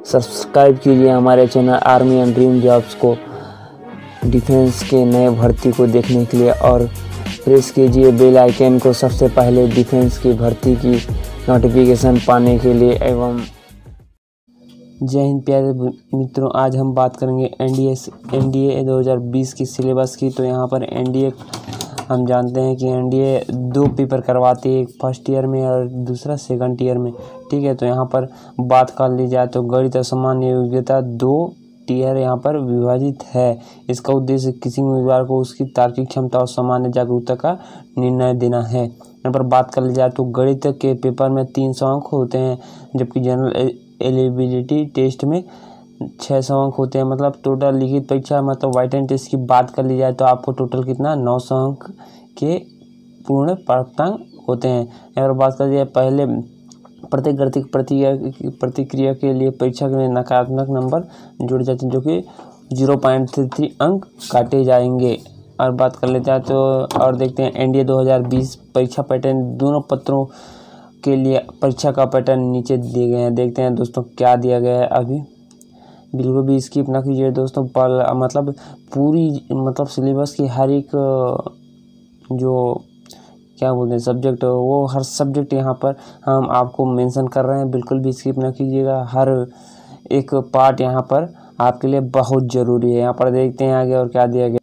Subscribe कीजिए हमारे channel army and dream jobs को डिफेंस के नए भर्ती को देखने के लिए, और प्रेस कीजिए बेल आइकन को सबसे पहले डिफेंस की भर्ती की नोटिफिकेशन पाने के लिए। एवं जय हिंद प्यारे मित्रों, आज हम बात करेंगे एनडीए 2020 की सिलेबस की। तो यहाँ पर एनडीए हम जानते हैं कि एनडीए 2 पेपर करवाती है, एक फर्स्ट ईयर में और दूसरा सेकंड ईयर में। ठीक है, तो यहाँ पर बात कर ली जाए तो गणित सामान्य योग्यता 2 टीयर यहाँ पर विभाजित है। इसका उद्देश्य किसी उम्मीदवार को उसकी तार्किक क्षमता और सामान्य जागरूकता का निर्णय देना है। यहाँ पर बात कर ली जाए तो गणित के पेपर में 300 अंक होते हैं, जबकि जनरल एलिजिबिलिटी टेस्ट में 600 अंक होते हैं। मतलब टोटल लिखित परीक्षा मतलब राइटन टेस्ट की बात कर ली जाए तो आपको टोटल कितना 900 अंक के पूर्ण प्राप्तांक होते हैं। यहाँ पर बात कर ली जाए पहले प्रत्येक प्रतिक्रिया के लिए परीक्षा के नकारात्मक नंबर जुड़ जाते हैं, जो कि 0.33 अंक काटे जाएंगे। और बात कर लेते हैं तो और देखते हैं एनडीए 2020 परीक्षा पैटर्न। दोनों पत्रों के लिए परीक्षा का पैटर्न नीचे दिए गए हैं। देखते हैं दोस्तों क्या दिया गया है। अभी बिल्कुल भी स्किप ना कीजिए दोस्तों, पर मतलब पूरी मतलब सिलेबस की हर एक जो क्या बोलते हैं सब्जेक्ट, वो हर सब्जेक्ट यहाँ पर हम आपको मेंशन कर रहे हैं। बिल्कुल भी स्किप ना कीजिएगा, हर एक पार्ट यहाँ पर आपके लिए बहुत ज़रूरी है। यहाँ पर देखते हैं आगे और क्या दिया गया।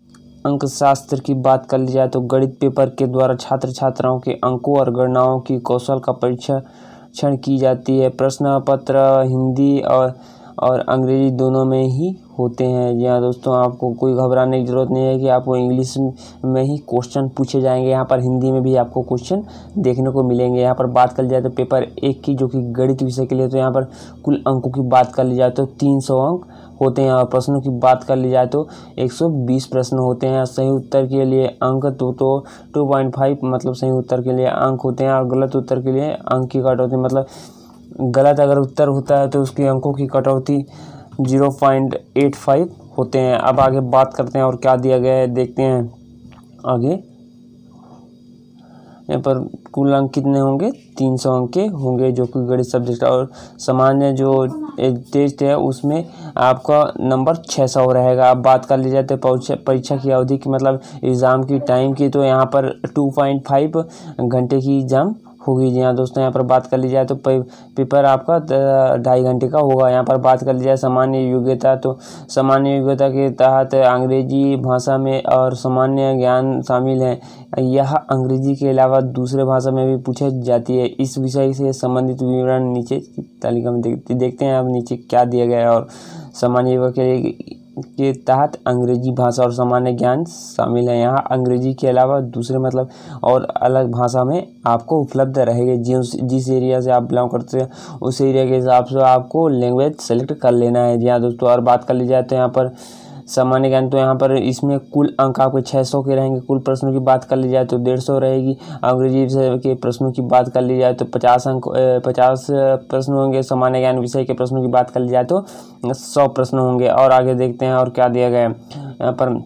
अंक शास्त्र की बात कर ली जाए तो गणित पेपर के द्वारा छात्र छात्राओं के अंकों और गणनाओं की कौशल का परीक्षण की जाती है। प्रश्न पत्र हिंदी और अंग्रेजी दोनों में ही होते हैं। जी हाँ दोस्तों, आपको कोई घबराने की ज़रूरत नहीं है कि आपको इंग्लिश में ही क्वेश्चन पूछे जाएंगे। यहाँ पर हिंदी में भी आपको क्वेश्चन देखने को मिलेंगे। यहाँ पर बात कर ली जाए तो पेपर 1 की जो कि गणित विषय के लिए, तो यहाँ पर कुल अंकों की बात कर ली जाए तो 300 अंक होते हैं। और प्रश्नों की बात कर ली जाए तो 120 प्रश्न होते हैं। सही उत्तर के लिए अंक तो 2.5 मतलब सही उत्तर के लिए अंक होते हैं, और गलत उत्तर के लिए अंक की कटौती मतलब गलत अगर उत्तर होता है तो उसके अंकों की कटौती 0.85 होते हैं। अब आगे बात करते हैं और क्या दिया गया है, देखते हैं आगे। यहाँ पर कुल अंक कितने होंगे, 300 अंक के होंगे, जो कि गणित सब्जेक्ट। और सामान्य जो टेस्ट है उसमें आपका नंबर 600 रहेगा। अब बात कर ली जाए तो परीक्षा की अवधि की मतलब एग्ज़ाम की टाइम की, तो यहाँ पर 2.5 घंटे की एग्ज़ाम होगी। जी हाँ दोस्तों, यहाँ पर बात कर ली जाए तो पेपर आपका 2.5 घंटे का होगा। यहाँ पर बात कर ली जाए सामान्य योग्यता, तो सामान्य योग्यता के तहत अंग्रेजी भाषा में और सामान्य ज्ञान शामिल है। यह अंग्रेजी के अलावा दूसरे भाषा में भी पूछी जाती है। इस विषय से संबंधित विवरण नीचे की तालिका में देखते हैं। अब नीचे क्या दिया गया है। और सामान्य योग्यता के तहत अंग्रेजी भाषा और सामान्य ज्ञान शामिल है। यहाँ अंग्रेजी के अलावा दूसरे मतलब और अलग भाषा में आपको उपलब्ध रहेगी। जिस एरिया से आप बिलोंग करते हैं उस एरिया के हिसाब से आपको लैंग्वेज सेलेक्ट कर लेना है। जी हाँ दोस्तों, और बात कर ली जाए तो यहाँ पर सामान्य ज्ञान, तो यहाँ पर इसमें कुल अंक आपके 600 के रहेंगे। कुल प्रश्नों की बात कर ली जाए तो 150 रहेगी। अंग्रेजी विषय के प्रश्नों की बात कर ली जाए तो 50 प्रश्न होंगे। सामान्य ज्ञान विषय के प्रश्नों की बात कर ली जाए तो 100 प्रश्न होंगे। और आगे देखते हैं और क्या दिया गया है। यहाँ पर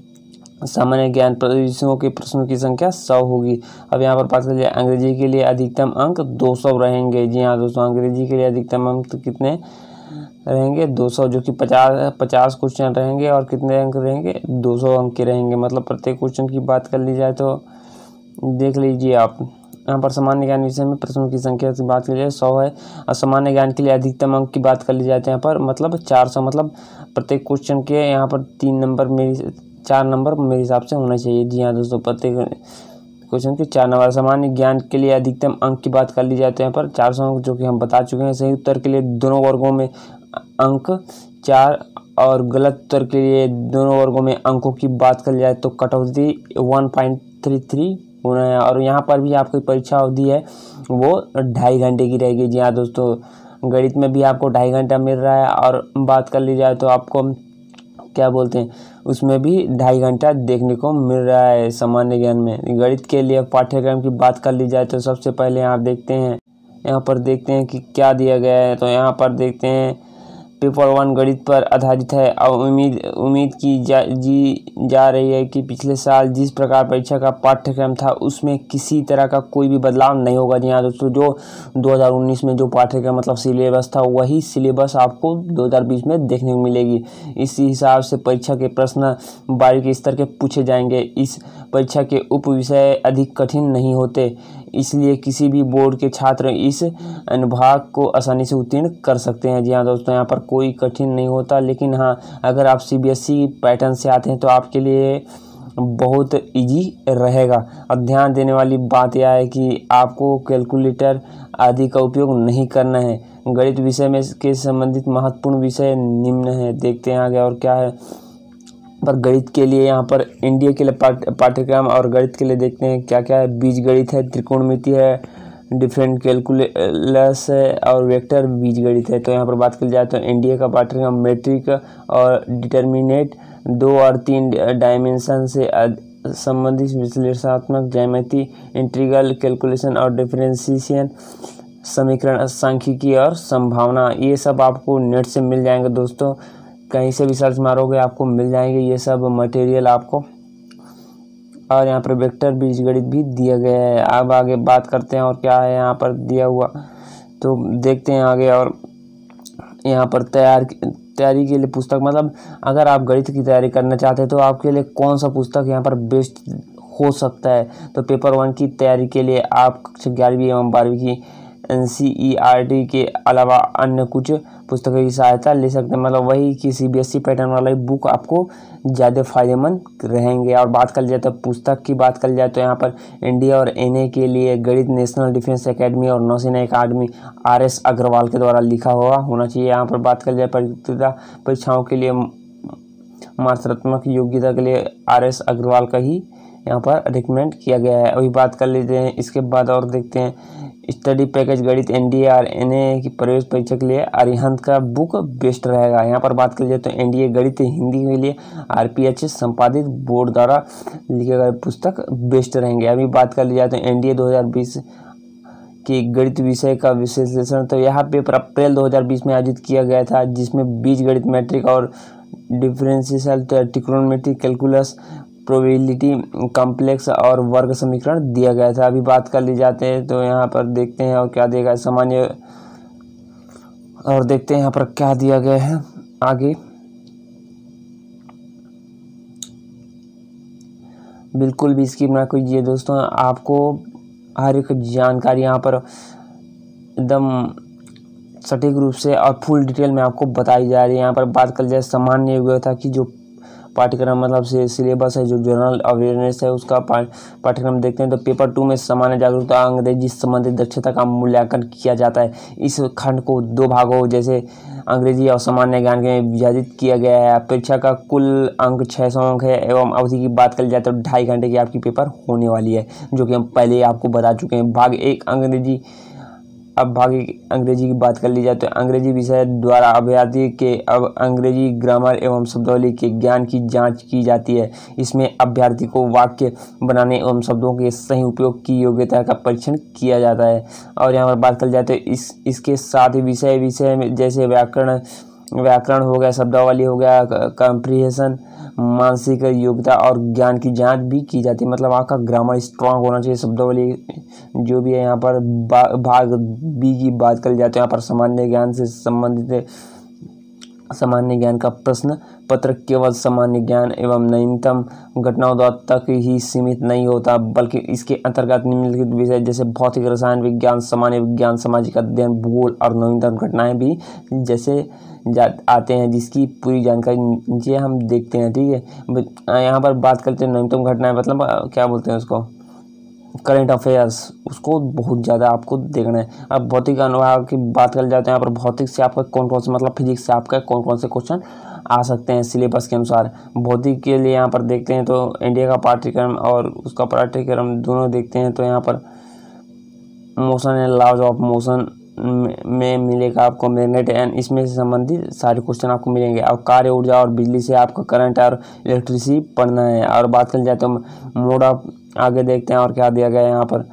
सामान्य ज्ञान विषयों के प्रश्नों की संख्या 100 होगी। अब यहाँ पर बात कर लिया अंग्रेजी के लिए अधिकतम अंक 200 रहेंगे। जी हाँ दोस्तों, अंग्रेजी के लिए अधिकतम अंक तो कितने रहेंगे, 200, जो कि 50 क्वेश्चन रहेंगे। और कितने अंक रहेंगे, 200 अंक के रहेंगे। मतलब प्रत्येक क्वेश्चन की बात कर ली जाए तो देख लीजिए आप। यहाँ पर सामान्य ज्ञान विषय में प्रश्नों की संख्या की बात की जाए 100 है। और सामान्य ज्ञान के लिए अधिकतम अंक की बात कर ली जाए तो यहाँ पर मतलब 400, मतलब प्रत्येक क्वेश्चन के यहाँ पर 4 नंबर मेरे हिसाब से होना चाहिए। जी हाँ दोस्तों, प्रत्येक क्वेश्चन के 4 नंबर। सामान्य ज्ञान के लिए अधिकतम अंक की बात कर ली जाए तो यहाँ पर 400 अंक, जो कि हम बता चुके हैं। सही उत्तर के लिए दोनों वर्गों में अंक 4, और गलत उत्तर के लिए दोनों वर्गों में अंकों की बात कर जाए तो कटौती 1.33 होना है। और यहाँ पर भी आपकी परीक्षा अवधि है वो 2.5 घंटे की रहेगी। जी हाँ दोस्तों, गणित में भी आपको 2.5 घंटा मिल रहा है। और बात कर ली जाए तो आपको क्या बोलते हैं उसमें भी 2.5 घंटा देखने को मिल रहा है सामान्य ज्ञान में। गणित के लिए पाठ्यक्रम की बात कर ली जाए तो सबसे पहले आप देखते हैं यहाँ पर देखते हैं कि क्या दिया गया है। तो यहाँ पर देखते हैं पेपर 1 गणित पर आधारित है और उम्मीद की जा रही है कि पिछले साल जिस प्रकार परीक्षा का पाठ्यक्रम था उसमें किसी तरह का कोई भी बदलाव नहीं होगा। जी हाँ दोस्तों, जो 2019 में जो पाठ्यक्रम मतलब सिलेबस था वही सिलेबस आपको 2020 में देखने को मिलेगी। इसी हिसाब से परीक्षा के प्रश्न बारीकी स्तर के पूछे जाएंगे। इस परीक्षा के उप विषय अधिक कठिन नहीं होते, इसलिए किसी भी बोर्ड के छात्र इस अनुभाग को आसानी से उत्तीर्ण कर सकते हैं। जी हाँ दोस्तों, यहाँ पर कोई कठिन नहीं होता, लेकिन हाँ अगर आप सीबीएसई पैटर्न से आते हैं तो आपके लिए बहुत इजी रहेगा। और ध्यान देने वाली बात यह है कि आपको कैलकुलेटर आदि का उपयोग नहीं करना है। गणित विषय में के संबंधित महत्वपूर्ण विषय निम्न है, देखते हैं आगे और क्या है। पर गणित के लिए यहाँ पर एनडीए के लिए पाठ्यक्रम और गणित के लिए देखते हैं क्या क्या है। बीजगणित है, त्रिकोणमिति है, डिफरेंट कैलकुलस है और वेक्टर बीजगणित है। तो यहाँ पर बात की जाए तो एनडीए का पाठ्यक्रम मैट्रिक और डिटर्मिनेट 2 और 3 डायमेंशन से संबंधित विश्लेषणात्मक ज्यामिति, इंटीग्रल कैलकुलेशन और डिफरेंशिएशन, समीकरण, सांख्यिकी और संभावना, ये सब आपको नेट से मिल जाएंगे दोस्तों। कहीं से भी सर्च मारोगे आपको मिल जाएंगे ये सब मटेरियल आपको। और यहाँ पर वेक्टर बीजगणित भी दिया गया है। अब आगे बात करते हैं और क्या है यहाँ पर दिया हुआ, तो देखते हैं आगे। और यहाँ पर तैयारी के लिए पुस्तक, मतलब अगर आप गणित की तैयारी करना चाहते हैं तो आपके लिए कौन सा पुस्तक यहाँ पर बेस्ट हो सकता है। तो पेपर 1 की तैयारी के लिए आप 11वीं एवं 12वीं की NCERT के अलावा अन्य कुछ पुस्तकों की सहायता ले सकते हैं। मतलब वही कि सीबीएसई पैटर्न वाला बुक आपको ज़्यादा फायदेमंद रहेंगे। और बात कर लिया तो पुस्तक की बात कर जाए तो यहाँ पर इंडिया और एनए के लिए गणित नेशनल डिफेंस एकेडमी और नौसेना अकादमी RS अग्रवाल के द्वारा लिखा हुआ होना चाहिए। यहाँ पर बात कर जाए परीक्षाओं के लिए मात्रात्मक योग्यता के लिए RS अग्रवाल का ही यहाँ पर रिकमेंड किया गया है। अभी बात कर लेते हैं इसके बाद और देखते हैं। स्टडी पैकेज गणित एनडीए और एनए की प्रवेश परीक्षा के लिए अरिहंत का बुक बेस्ट रहेगा। यहाँ पर बात कर लिया तो एनडीए गणित हिंदी के लिए RPH संपादित बोर्ड द्वारा लिखे गए पुस्तक बेस्ट रहेंगे। अभी बात कर ली जाए तो एनडीए 2020 की गणित विषय का विश्लेषण, तो यह पेपर अप्रैल 2020 में आयोजित किया गया था, जिसमें बीज गणित, मैट्रिक और differential trigonometry, calculus, probability, complex और वर्ग समीकरण दिया गया था। अभी बात कर ली जाते हैं तो यहाँ पर देखते हैं और क्या देगा सामान्य, और देखते हैं यहाँ पर क्या दिया गया है आगे। बिल्कुल भी स्किप ना कीजिए दोस्तों, आपको हर एक जानकारी यहाँ पर एकदम सटीक रूप से और फुल डिटेल में आपको बताई जा रही है। यहाँ पर बात कर जाए सामान्य योग्यता की, जो पाठ्यक्रम मतलब सिलेबस है, जो जनरल अवेयरनेस है उसका पाठ्यक्रम देखते हैं। तो पेपर 2 में सामान्य जागरूकता अंग्रेजी संबंधित दक्षता का मूल्यांकन किया जाता है। इस खंड को 2 भागों जैसे अंग्रेजी और सामान्य ज्ञान के विभाजित किया गया है। परीक्षा का कुल अंक 600 अंक है एवं अवधि की बात कर जाए तो 2.5 घंटे की आपकी पेपर होने वाली है, जो कि हम पहले ही आपको बता चुके हैं। भाग 1 अंग्रेजी। अब भाग अंग्रेजी की बात कर ली जाए तो अंग्रेजी विषय द्वारा अभ्यर्थी के अब अंग्रेजी ग्रामर एवं शब्दावली के ज्ञान की जांच की जाती है। इसमें अभ्यर्थी को वाक्य बनाने एवं शब्दों के सही उपयोग की योग्यता का परीक्षण किया जाता है। और यहाँ पर बात कर जाए तो इसके साथ ही विषय में जैसे व्याकरण हो गया, शब्दावली हो गया, कॉम्प्रिहेंशन, मानसिक योग्यता और ज्ञान की जांच भी की जाती है। मतलब आपका ग्रामर स्ट्रांग होना चाहिए, शब्दावली जो भी है। यहाँ पर भाग बी की बात कर जाते हैं, यहाँ पर सामान्य ज्ञान से संबंधित सामान्य ज्ञान का प्रश्न पत्र केवल सामान्य ज्ञान एवं नवीनतम घटनाओं तक ही सीमित नहीं होता, बल्कि इसके अंतर्गत निम्नलिखित विषय जैसे भौतिक, रसायन विज्ञान, सामान्य विज्ञान, सामाजिक अध्ययन, भूगोल और नवीनतम घटनाएं भी जैसे आते हैं, जिसकी पूरी जानकारी नीचे हम देखते हैं। ठीक है, यहाँ पर बात करते हैं नवीनतम घटनाएं, मतलब क्या बोलते हैं उसको, करंट अफेयर्स, उसको बहुत ज़्यादा आपको देखना है। अब भौतिक अनुभाग की बात कर जाते हैं, यहाँ पर भौतिक से आपका कौन कौन से, मतलब फिजिक्स से आपका कौन कौन से क्वेश्चन आ सकते हैं सिलेबस के अनुसार। भौतिक के लिए यहाँ पर देखते हैं तो इंडिया का पाठ्यक्रम और उसका पाठ्यक्रम दोनों देखते हैं। तो यहाँ पर motion and laws of motion में मिलेगा आपको मैग्नेट एंड इसमें से संबंधित सारे क्वेश्चन आपको मिलेंगे। और कार्य ऊर्जा और बिजली से आपको करंट और इलेक्ट्रिसिटी पढ़ना है। और बात कर जाए तो मोड ऑफ, आगे देखते हैं और क्या दिया गया है यहाँ पर।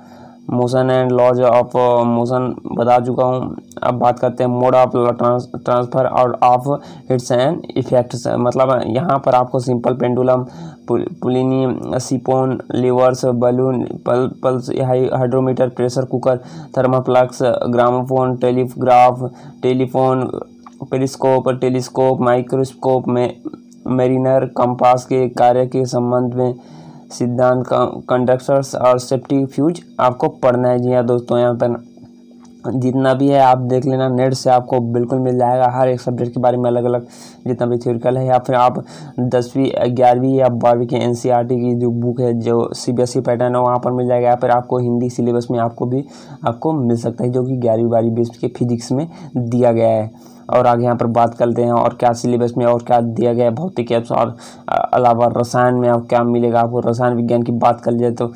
Motion and laws of motion बता चुका हूँ। अब बात करते हैं मोड ऑफ ट्रांसफ़र और ऑफ हिट्स एंड इफेक्ट्स। मतलब यहाँ पर आपको सिंपल पेंडुलम, पुलिनी, siphon, levers, balloon, pulse hydrometer, pressure cooker, thermoflask, gramophone, telegraph, telephone, periscope, telescope, microscope में मेरिनर, कंपास के कार्य के संबंध में सिद्धांत, कंडक्टर्स और सेफ्टी फ्यूज आपको पढ़ना है। जी हाँ दोस्तों, यहाँ पर जितना भी है आप देख लेना, नेट से आपको बिल्कुल मिल जाएगा हर एक सब्जेक्ट के बारे में अलग अलग जितना भी थ्योरिकल है। या फिर आप 10वीं 11वीं या 12वीं के NCERT की जो बुक है जो CBSE पैटर्न है वहाँ पर मिल जाएगा। या फिर आपको हिंदी सिलेबस में आपको मिल सकता है जो कि 11वीं 12वीं बेस के फिजिक्स में दिया गया है। और आगे यहाँ पर बात करते हैं और क्या सिलेबस में और क्या दिया गया है भौतिक एप्स और अलावा रसायन में आप क्या मिलेगा आपको। रसायन विज्ञान की बात कर जाए तो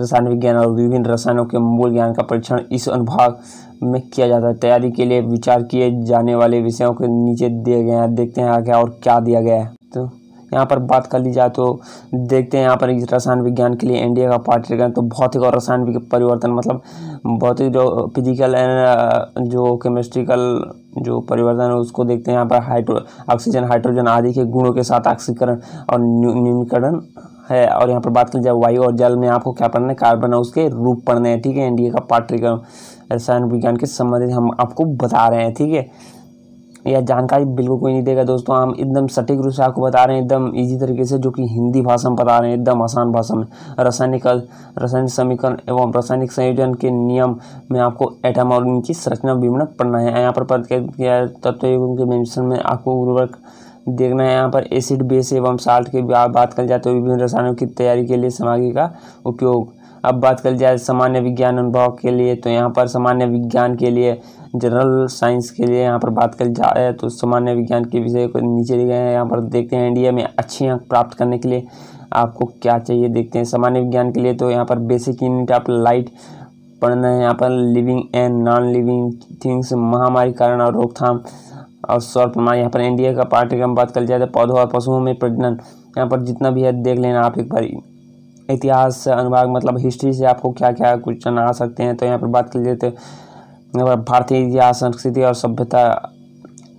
रसायन विज्ञान और विभिन्न रसायनों के मूल ज्ञान का परीक्षण इस अनुभाग में किया जाता है। तैयारी के लिए विचार किए जाने वाले विषयों के नीचे दिए गए हैं। देखते हैं आगे और क्या दिया गया है। तो यहाँ पर बात कर ली जाए तो देखते हैं यहाँ पर रसायन विज्ञान के लिए एनडीए का पाठ्यक्रम। तो भौतिक और रसायन परिवर्तन मतलब भौतिक जो फिजिकल एंड जो केमिस्ट्रिकल जो परिवर्तन है उसको देखते हैं। यहाँ पर ऑक्सीजन, हाइड्रोजन आदि के गुणों के साथ ऑक्सीकरण और न्यूनीकरण है। और यहाँ पर बात की जाए वायु और जल में आपको क्या पढ़ना है, कार्बन और उसके रूप पढ़ने हैं। ठीक है, एनडीए का पाठ्यक्रम रसायन विज्ञान के संबंधित हम आपको बता रहे हैं। ठीक है, यह जानकारी बिल्कुल कोई नहीं देगा दोस्तों, हम एकदम सटीक रूप से आपको बता रहे हैं, एकदम इजी तरीके से, जो कि हिंदी भाषा में बता रहे हैं, एकदम आसान भाषा में। रासायनिक समीकरण एवं रासायनिक संयोजन के नियम में आपको एटम और उनकी संरचना विवरण पढ़ना है। यहाँ पर तत्व युग्म के मेंशन में आपको उर्वरक देखना है। यहाँ पर एसिड, बेस एवं साल्ट की बात कर जाए तो विभिन्न रसायनों की तैयारी के लिए सामग्री का उपयोग। अब बात कर जाए सामान्य विज्ञान अनुभव के लिए, तो यहाँ पर सामान्य विज्ञान के लिए, जनरल साइंस के लिए यहाँ पर बात कर जाए तो सामान्य विज्ञान के विषय को नीचे दिए गए हैं। यहाँ पर देखते हैं इंडिया में अच्छे अंक प्राप्त करने के लिए आपको क्या चाहिए। देखते हैं सामान्य विज्ञान के लिए, तो यहाँ पर बेसिक यूनिट ऑफ लाइट पढ़ना है। यहाँ पर living and non living things, महामारी कारण और रोकथाम और सौर प्रणाली। यहाँ पर एनडीए का पाठ्यक्रम बात कर जाए तो पौधों और पशुओं में प्रजनन, यहाँ पर जितना भी है देख लेना आप एक बार। इतिहास अनुभाग मतलब हिस्ट्री से आपको क्या क्या क्वेश्चन आ सकते हैं। तो यहाँ पर बात कर लेते यहाँ पर भारतीय इतिहास, संस्कृति और सभ्यता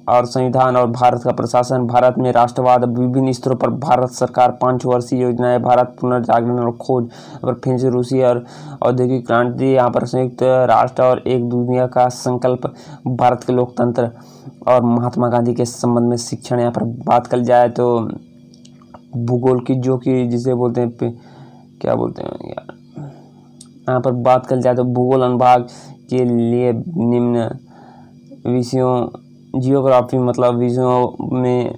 और संविधान और भारत का प्रशासन, भारत में राष्ट्रवाद, विभिन्न स्तरों पर भारत सरकार 5 वर्षीय योजनाएं, भारत पुनर्जागरण और खोज, पर फिर से रूसी और औद्योगिक क्रांति, यहाँ पर संयुक्त राष्ट्र और एक दुनिया का संकल्प, भारत के लोकतंत्र और महात्मा गांधी के संबंध में शिक्षण। यहाँ पर बात कर जाए तो भूगोल की, जो कि जिसे बोलते हैं क्या बोलते हैं यार, यहाँ पर बात कर जाए तो भूगोल अनुभाग के लिए निम्न विषयों, जियोग्राफी मतलब विषयों में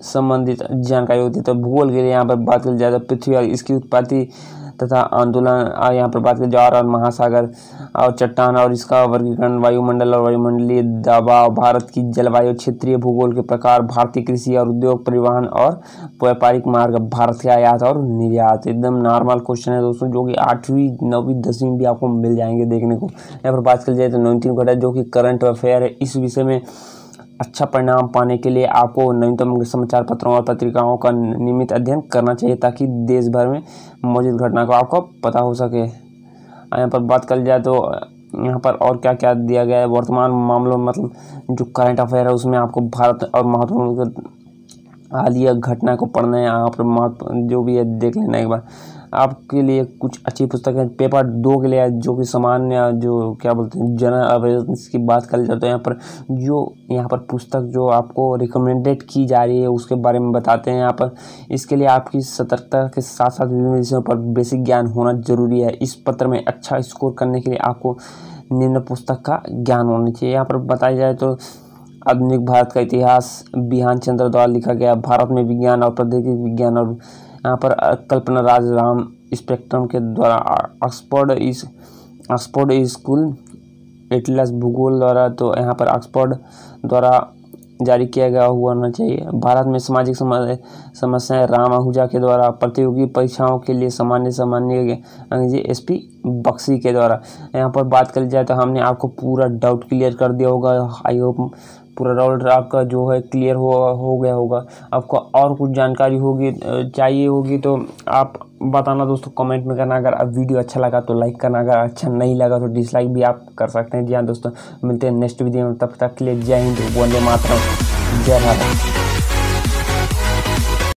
संबंधित जानकारी होती है। तो भूगोल के लिए यहाँ पर बात कर जाए तो पृथ्वी और इसकी उत्पत्ति तथा आंदोलन, और यहाँ पर बात की जाए और महासागर और चट्टान और इसका वर्गीकरण, वायुमंडल और वायुमंडलीय दबाव, भारत की जलवायु, क्षेत्रीय भूगोल के प्रकार, भारतीय कृषि और उद्योग, परिवहन और व्यापारिक मार्ग, भारत के आयात और निर्यात। एकदम नॉर्मल क्वेश्चन है दोस्तों, जो कि 8वीं 9वीं 10वीं भी आपको मिल जाएंगे देखने को। यहाँ पर बात कर जाए तो 19 घटा, जो कि करंट अफेयर है। इस विषय में अच्छा परिणाम पाने के लिए आपको नवीनतम समाचार पत्रों और पत्रिकाओं का नियमित अध्ययन करना चाहिए, ताकि देश भर में मौजूद घटना को आपको पता हो सके। यहाँ पर बात कर जाए तो यहाँ पर और क्या क्या दिया गया है वर्तमान मामलों में, मतलब जो करंट अफेयर है उसमें आपको भारत और महत्वपूर्ण हालिया घटना को पढ़ना है। यहाँ पर महत्व जो भी है देख लेना एक बार। आपके लिए कुछ अच्छी पुस्तक है पेपर 2 के लिए, जो कि सामान्य जो क्या बोलते हैं जनरल अवेयरनेस की बात कर जाते हैं। यहाँ पर पुस्तक जो आपको रिकमेंडेड की जा रही है उसके बारे में बताते हैं। यहाँ पर इसके लिए आपकी सतर्कता के साथ साथ विभिन्न विषयों पर बेसिक ज्ञान होना जरूरी है। इस पत्र में अच्छा स्कोर करने के लिए आपको निम्न पुस्तक का ज्ञान होना चाहिए। यहाँ पर बताया जाए तो आधुनिक भारत का इतिहास, बिहान चंद्र द्वारा लिखा गया, भारत में विज्ञान और प्रौद्योगिकी विज्ञान, और यहाँ पर कल्पना राम स्पेक्ट्रम के द्वारा ऑक्सफोर्ड स्कूल एटलस भूगोल द्वारा, तो यहाँ पर ऑक्सफोर्ड द्वारा जारी किया गया हुआ होना चाहिए। भारत में सामाजिक समस्याएं राम आहूजा के द्वारा, प्रतियोगी परीक्षाओं के लिए सामान्य अंग्रेजी SP बख्शी के द्वारा। यहाँ पर बात कर जाए तो हमने आपको पूरा डाउट क्लियर कर दिया होगा। आई होप पूरा डाउट आपका जो है क्लियर हो गया होगा। आपको और कुछ जानकारी होगी चाहिए होगी तो आप बताना दोस्तों, कमेंट में करना। अगर अब वीडियो अच्छा लगा तो लाइक करना, अगर अच्छा नहीं लगा तो डिसलाइक भी आप कर सकते हैं। जी हाँ दोस्तों, मिलते हैं नेक्स्ट वीडियो में, तब तक के लिए जय हिंद, वंदे मातरम, जय भारत।